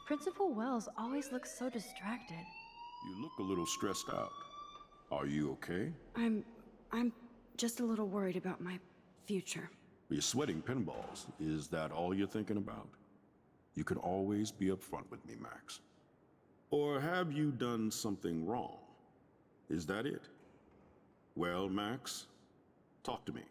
Principal Wells always looks so distracted. You look a little stressed out. Are you okay? I'm just a little worried about my future. You're sweating pinballs. Is that all you're thinking about? You can always be upfront with me, Max. Or have you done something wrong? Is that it? Well, Max, talk to me.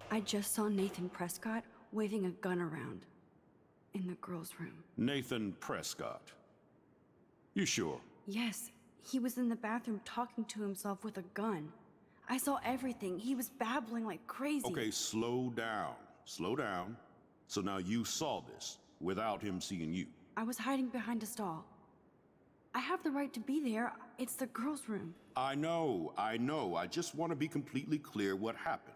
I just saw Nathan Prescott waving a gun around in the girls' room. Nathan Prescott. You sure? Yes, he was in the bathroom talking to himself with a gun. I saw everything. He was babbling like crazy. Okay, slow down. Slow down. So now you saw this without him seeing you. I was hiding behind a stall. I have the right to be there. It's the girls' room. I know. I just want to be completely clear what happened.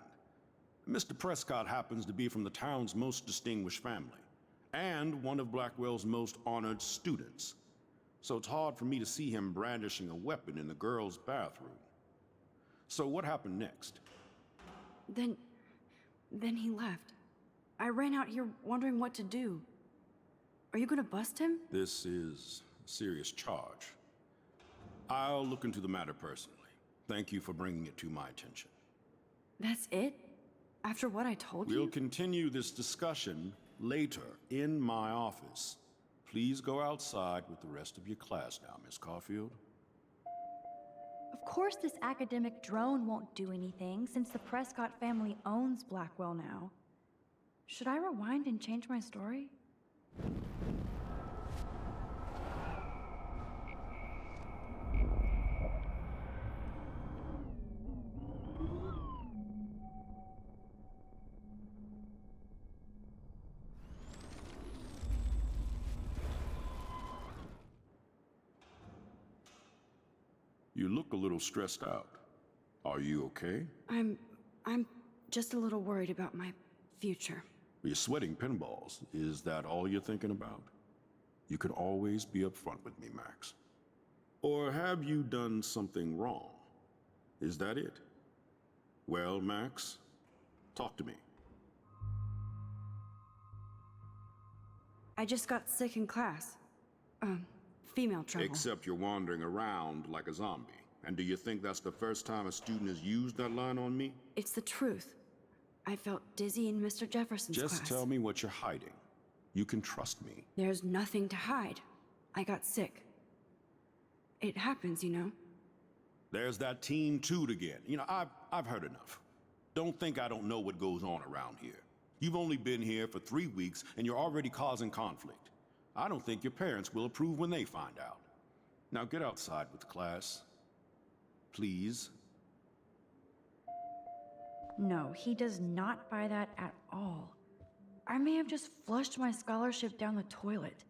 Mr. Prescott happens to be from the town's most distinguished family, and one of Blackwell's most honored students. So it's hard for me to see him brandishing a weapon in the girls' bathroom. So what happened next? Then he left. I ran out here wondering what to do. Are you gonna bust him? This is a serious charge. I'll look into the matter personally. Thank you for bringing it to my attention. That's it? After what I told you? We'll continue this discussion later in my office. Please go outside with the rest of your class now, Miss Caulfield. Of course this academic drone won't do anything since the Prescott family owns Blackwell now. Should I rewind and change my story? You look a little stressed out. Are you okay? I'm just a little worried about my future. You're sweating pinballs. Is that all you're thinking about? You can always be upfront with me, Max. Or have you done something wrong? Is that it? Well, Max, talk to me. I just got sick in class. Female trouble. Except you're wandering around like a zombie. And do you think that's the first time a student has used that line on me? It's the truth. I felt dizzy in Mr. Jefferson's class. Just tell me what you're hiding. You can trust me. There's nothing to hide. I got sick. It happens, you know. There's that teen toot again. You know, I've heard enough. Don't think I don't know what goes on around here. You've only been here for 3 weeks and you're already causing conflict. I don't think your parents will approve when they find out. Now get outside with class. Please. No, he does not buy that at all. I may have just flushed my scholarship down the toilet.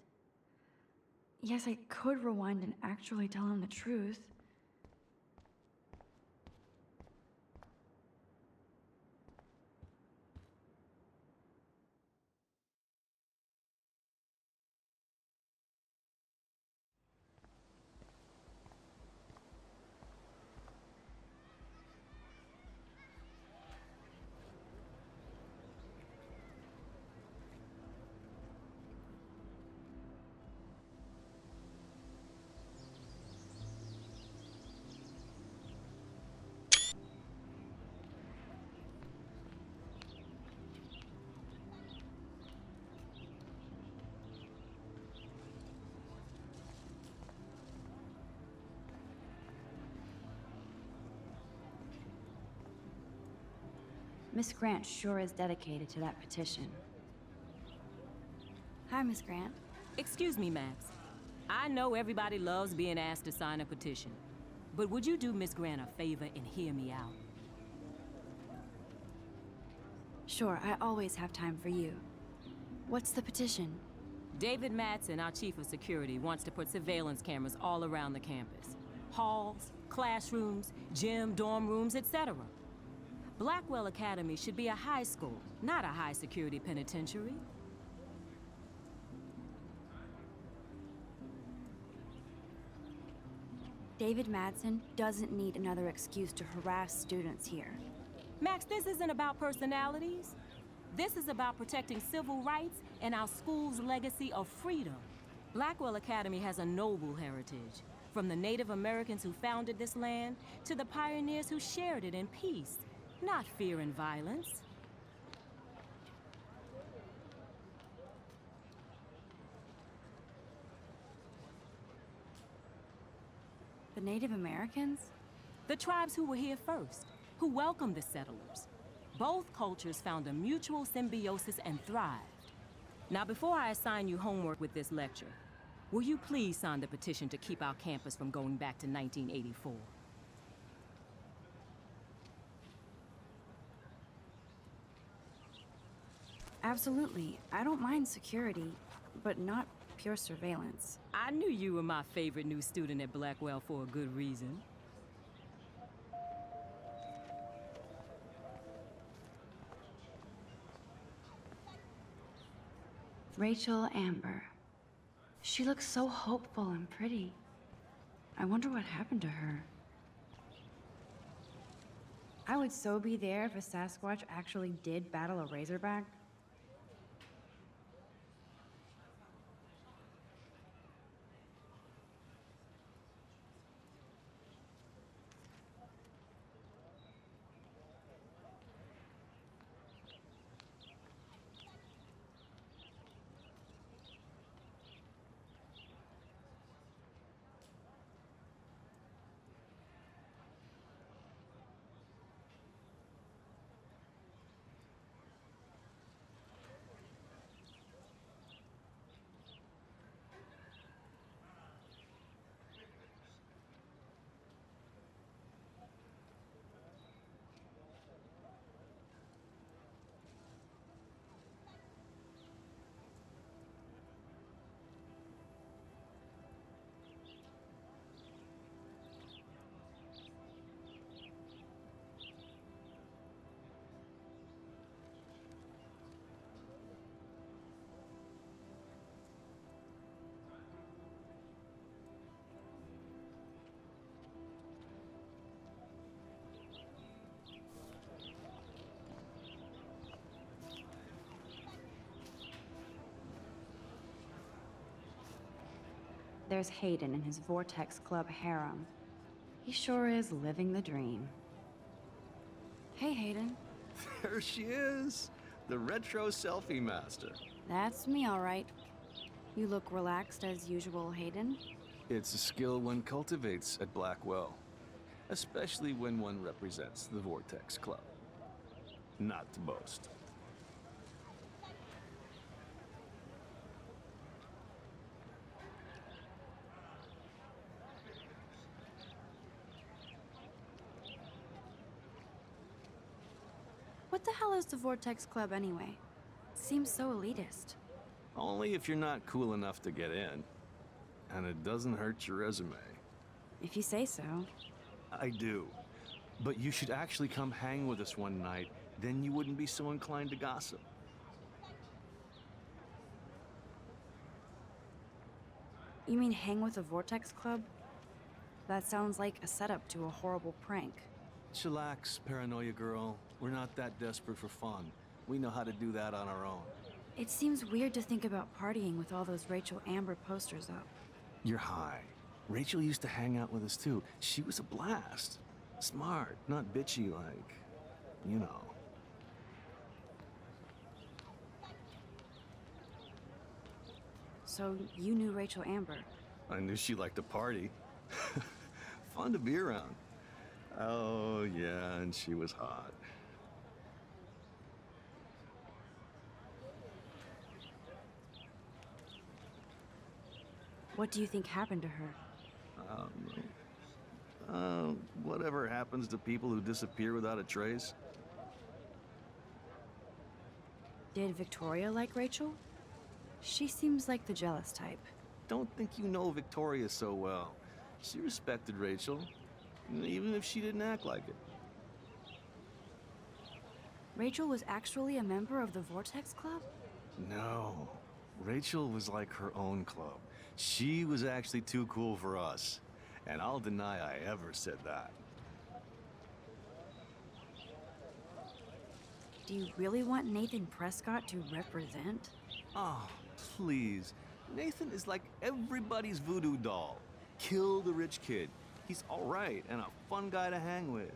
Yes, I could rewind and actually tell him the truth. Miss Grant sure is dedicated to that petition. Hi, Miss Grant. Excuse me, Max. I know everybody loves being asked to sign a petition, but would you do Miss Grant a favor and hear me out? Sure, I always have time for you. What's the petition? David Matson, our chief of security, wants to put surveillance cameras all around the campus. Halls, classrooms, gym, dorm rooms, etc. Blackwell Academy should be a high school, not a high-security penitentiary. David Madsen doesn't need another excuse to harass students here. Max, this isn't about personalities. This is about protecting civil rights and our school's legacy of freedom. Blackwell Academy has a noble heritage, from the Native Americans who founded this land to the pioneers who shared it in peace, not fear and violence. The Native Americans? The tribes who were here first, who welcomed the settlers. Both cultures found a mutual symbiosis and thrived. Now, before I assign you homework with this lecture, will you please sign the petition to keep our campus from going back to 1984? Absolutely. I don't mind security, but not pure surveillance. I knew you were my favorite new student at Blackwell for a good reason. Rachel Amber. She looks so hopeful and pretty. I wonder what happened to her. I would so be there if a Sasquatch actually did battle a Razorback. There's Hayden and his Vortex Club harem. He sure is living the dream. Hey, Hayden. There she is, the retro selfie master. That's me, all right. You look relaxed as usual, Hayden. It's a skill one cultivates at Blackwell, especially when one represents the Vortex Club. Not to boast. What the hell is the Vortex Club anyway? Seems so elitist. Only if you're not cool enough to get in. And it doesn't hurt your resume. If you say so. I do. But you should actually come hang with us one night, then you wouldn't be so inclined to gossip. You mean hang with the Vortex Club? That sounds like a setup to a horrible prank. Chillax, paranoia girl. We're not that desperate for fun. We know how to do that on our own. It seems weird to think about partying with all those Rachel Amber posters up. You're high. Rachel used to hang out with us too. She was a blast. Smart, not bitchy like, you know. So you knew Rachel Amber? I knew she liked to party. Fun to be around. Oh, yeah, and she was hot. What do you think happened to her? Whatever happens to people who disappear without a trace? Did Victoria like Rachel? She seems like the jealous type. Don't think you know Victoria so well. She respected Rachel, even if she didn't act like it. Rachel was actually a member of the Vortex Club? No. Rachel was like her own club. She was actually too cool for us. And I'll deny I ever said that. Do you really want Nathan Prescott to represent? Oh, please. Nathan is like everybody's voodoo doll. Kill the rich kid. He's alright and a fun guy to hang with.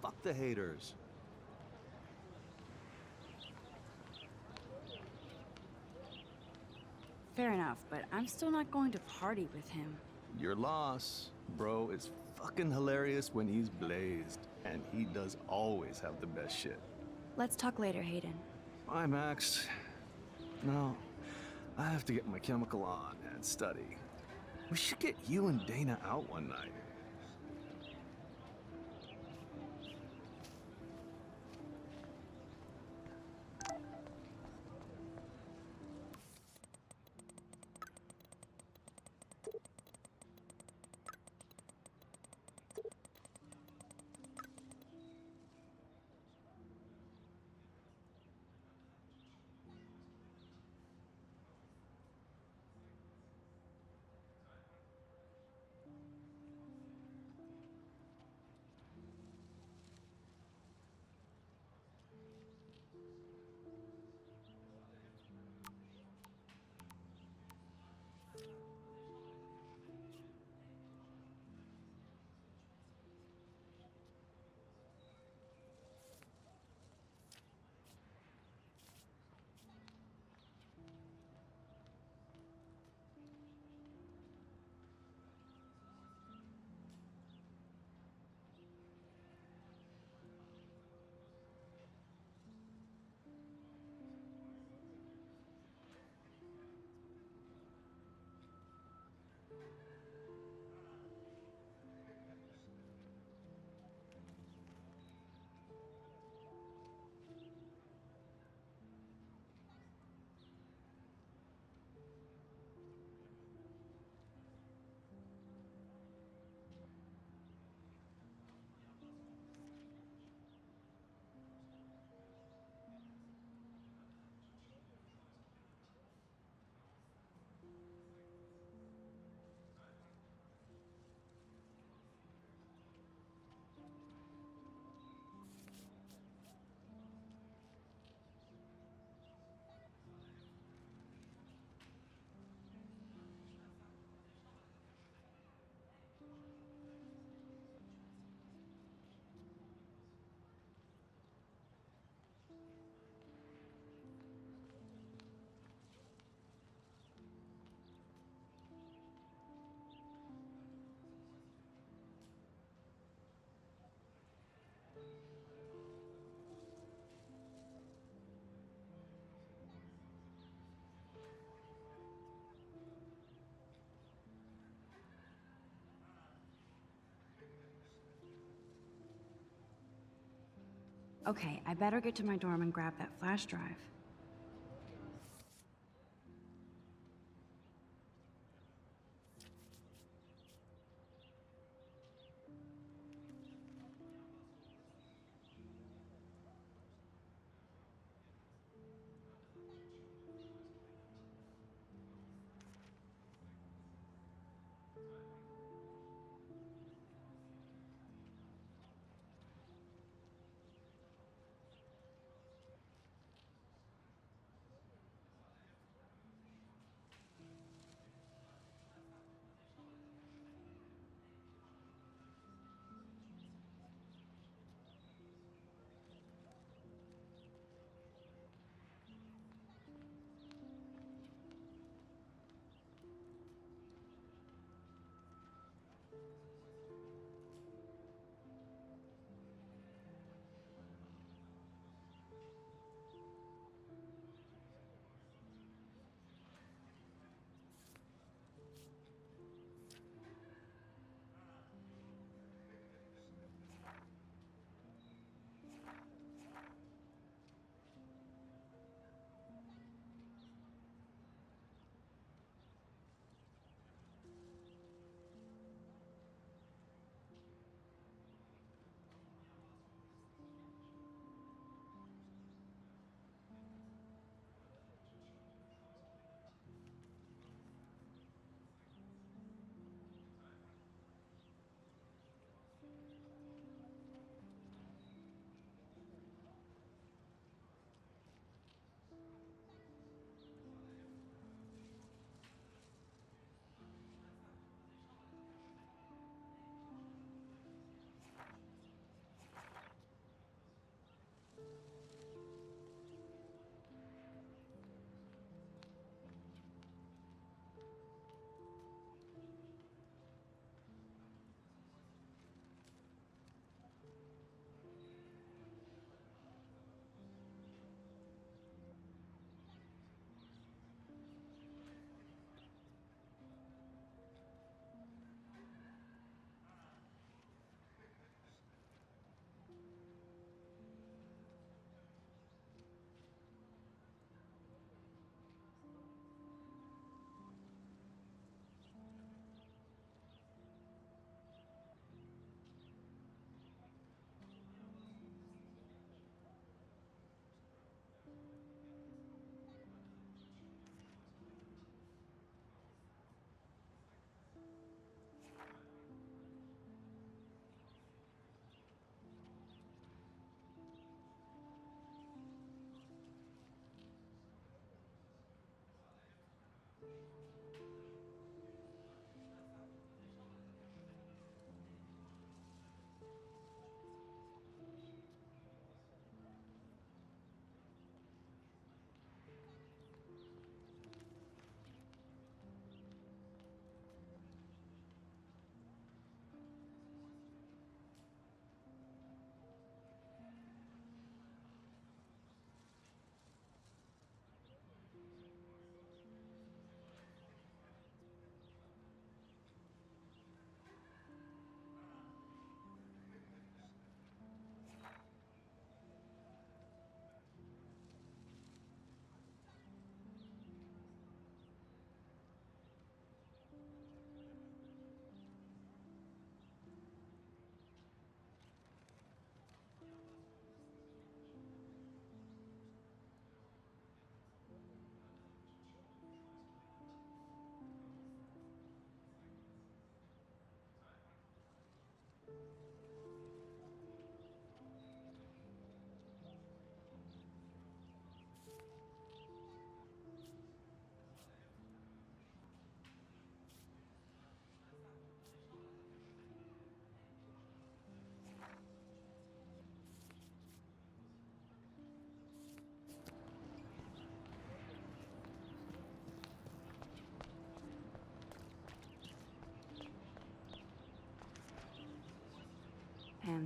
Fuck the haters. Fair enough, but I'm still not going to party with him. Your loss. Bro is fucking hilarious when he's blazed. And he does always have the best shit. Let's talk later, Hayden. Bye, Max. No, I have to get my chemical on and study. We should get you and Dana out one night. Okay, I better get to my dorm and grab that flash drive.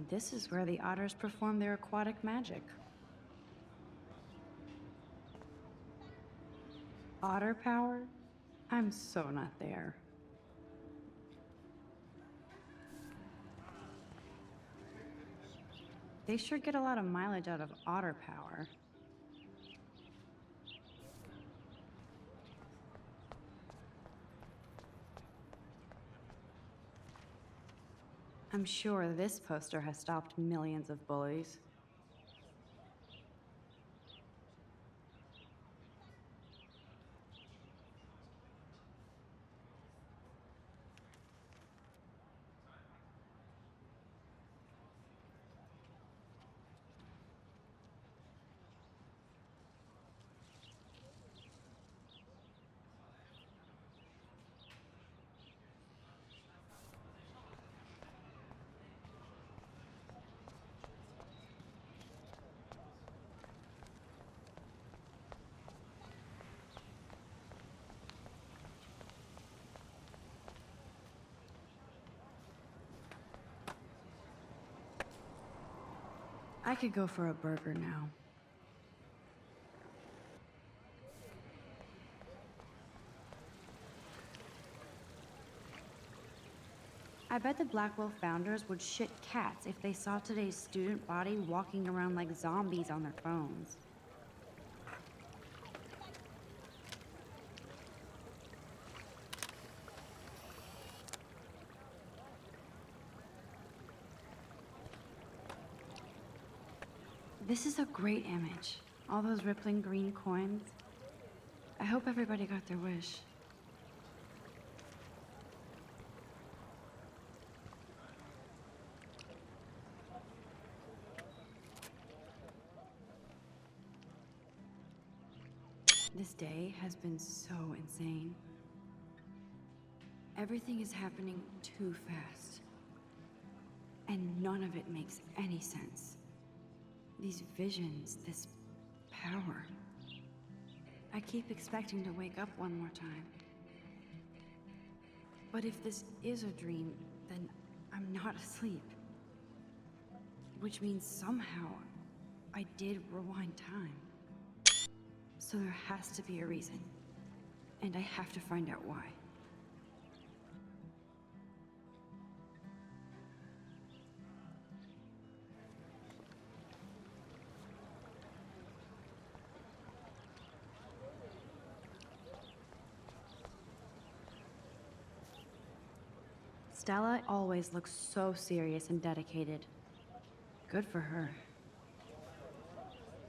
And this is where the otters perform their aquatic magic. Otter power? I'm so not there. They sure get a lot of mileage out of otter power. I'm sure this poster has stopped millions of bullies. I could go for a burger now. I bet the Blackwell founders would shit cats if they saw today's student body walking around like zombies on their phones. This is a great image. All those rippling green coins. I hope everybody got their wish. This day has been so insane. Everything is happening too fast. And none of it makes any sense. These visions, this power. I keep expecting to wake up one more time. But if this is a dream, then I'm not asleep. Which means somehow I did rewind time. So there has to be a reason. And I have to find out why. Stella always looks so serious and dedicated. Good for her.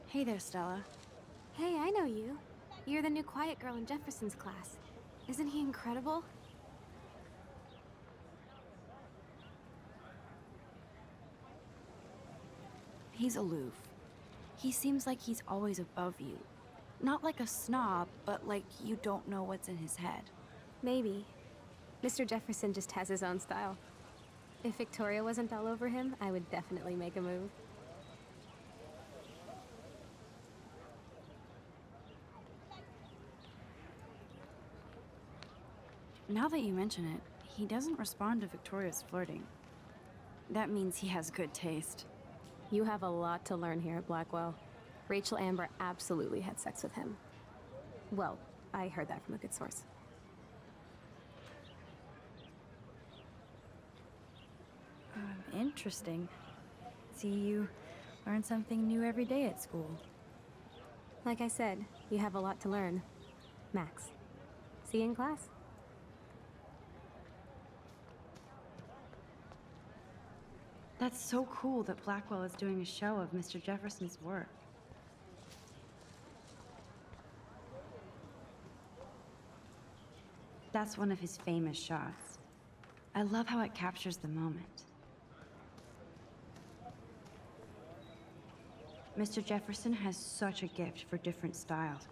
Hey there, Stella. Hey, I know you. You're the new quiet girl in Jefferson's class. Isn't he incredible? He's aloof. He seems like he's always above you. Not like a snob, but like you don't know what's in his head. Maybe. Mr. Jefferson just has his own style. If Victoria wasn't all over him, I would definitely make a move. Now that you mention it, he doesn't respond to Victoria's flirting. That means he has good taste. You have a lot to learn here at Blackwell. Rachel Amber absolutely had sex with him. Well, I heard that from a good source. Interesting. See, you learn something new every day at school. Like I said, you have a lot to learn. Max, see you in class. That's so cool that Blackwell is doing a show of Mr. Jefferson's work. That's one of his famous shots. I love how it captures the moment. Mr. Jefferson has such a gift for different styles.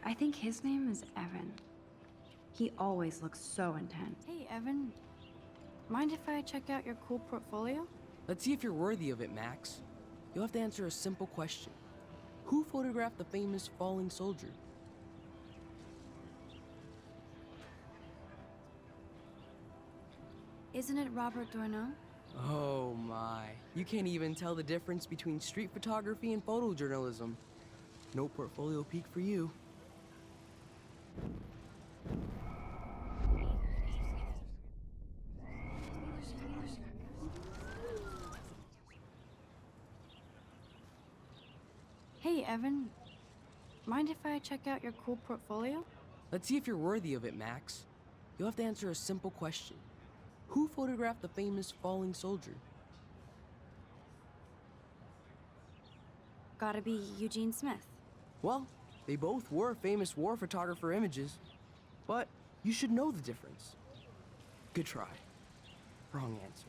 I think his name is Evan. He always looks so intense. Hey, Evan. Mind if I check out your cool portfolio? Let's see if you're worthy of it, Max. You'll have to answer a simple question. Who photographed the famous falling soldier? Isn't it Robert Doisneau? Oh my. You can't even tell the difference between street photography and photojournalism. No portfolio peak for you. Hey, Evan. Mind if I check out your cool portfolio? Let's see if you're worthy of it, Max. You'll have to answer a simple question. Who photographed the famous falling soldier? Gotta be Eugene Smith. Well, they both were famous war photographer images, but you should know the difference. Good try. Wrong answer.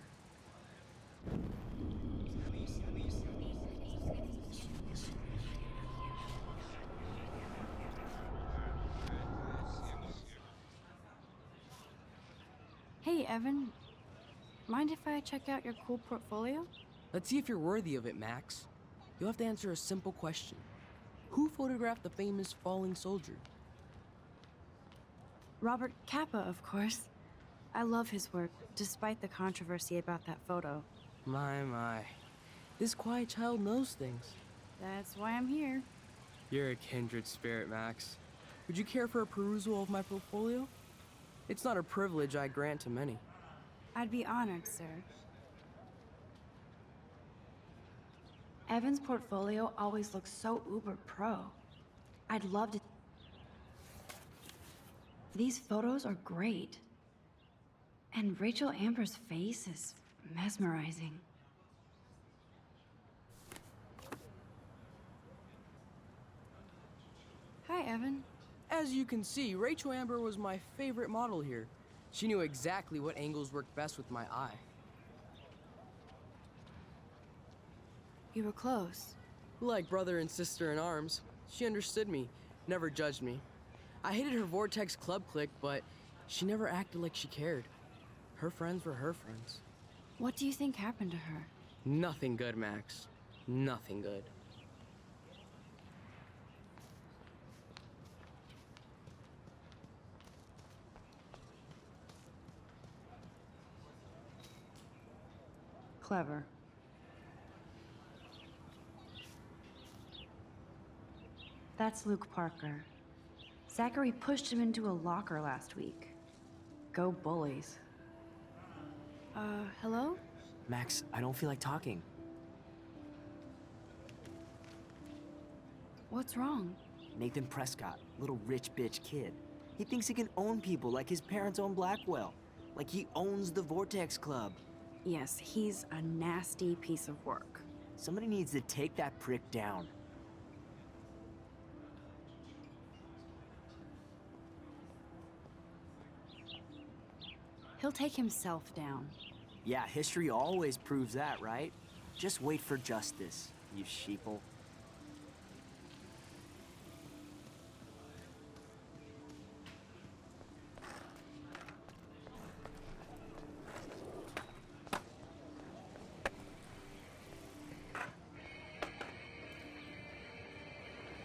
Hey, Evan. Mind if I check out your cool portfolio? Let's see if you're worthy of it, Max. You'll have to answer a simple question. Who photographed the famous falling soldier? Robert Capa, of course. I love his work, despite the controversy about that photo. My. This quiet child knows things. That's why I'm here. You're a kindred spirit, Max. Would you care for a perusal of my portfolio? It's not a privilege I grant to many. I'd be honored, sir. Evan's portfolio always looks so uber pro. I'd love to. These photos are great. And Rachel Amber's face is mesmerizing. Hi, Evan. As you can see, Rachel Amber was my favorite model here. She knew exactly what angles worked best with my eye. You were close. Like brother and sister in arms, she understood me, never judged me. I hated her Vortex Club clique, but she never acted like she cared. Her friends were her friends. What do you think happened to her? Nothing good, Max. Nothing good. Clever. That's Luke Parker. Zachary pushed him into a locker last week. Go bullies. Hello? Max, I don't feel like talking. What's wrong? Nathan Prescott, little rich bitch kid. He thinks he can own people like his parents own Blackwell. Like he owns the Vortex Club. Yes, he's a nasty piece of work. Somebody needs to take that prick down. He'll take himself down. Yeah, history always proves that, right? Just wait for justice, you sheeple.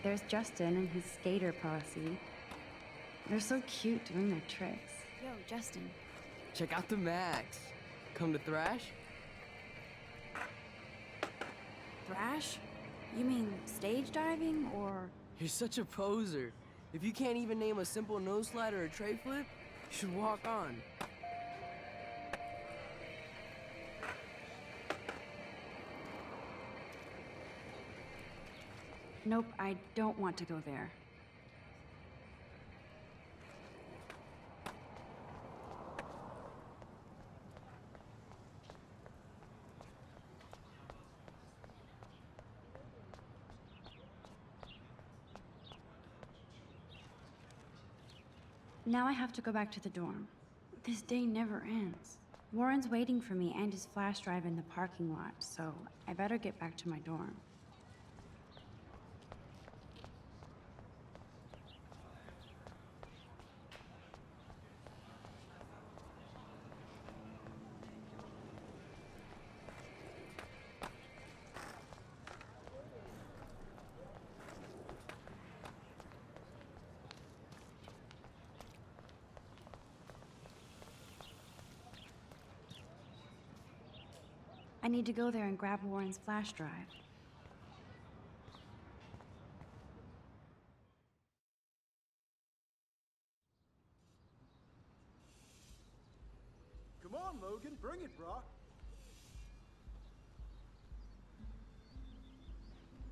There's Justin and his skater posse. They're so cute doing their tricks. Yo, Justin. Check out the Max. Come to thrash? Thrash? You mean stage diving, or...? You're such a poser. If you can't even name a simple nose slide or a tray flip, you should walk on. Nope, I don't want to go there. Now I have to go back to the dorm. This day never ends. Warren's waiting for me and his flash drive in the parking lot, so I better get back to my dorm. I need to go there and grab Warren's flash drive. Come on, Logan, bring it, Brock.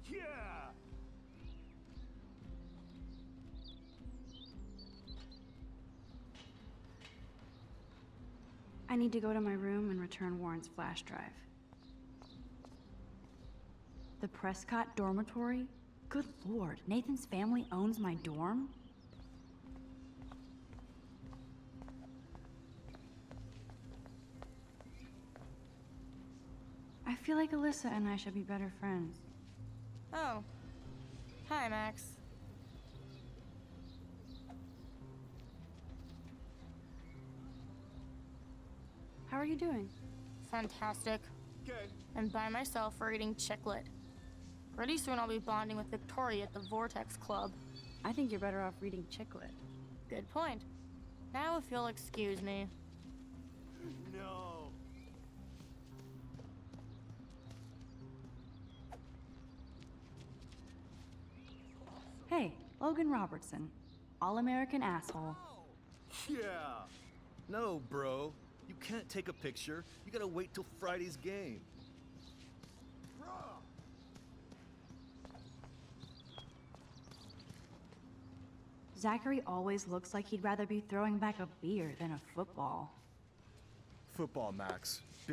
Yeah! I need to go to my room and return Warren's flash drive. The Prescott dormitory? Good lord, Nathan's family owns my dorm? I feel like Alyssa and I should be better friends. Oh. Hi, Max. How are you doing? Fantastic. Okay. I'm by myself reading Chicklet. Pretty soon I'll be bonding with Victoria at the Vortex Club. I think you're better off reading Chicklet. Good point. Now if you'll excuse me. No. Hey, Logan Robertson. All-American asshole. Yeah. No, bro. You can't take a picture. You gotta wait till Friday's game. Bruh. Zachary always looks like he'd rather be throwing back a beer than a football. Football, Max.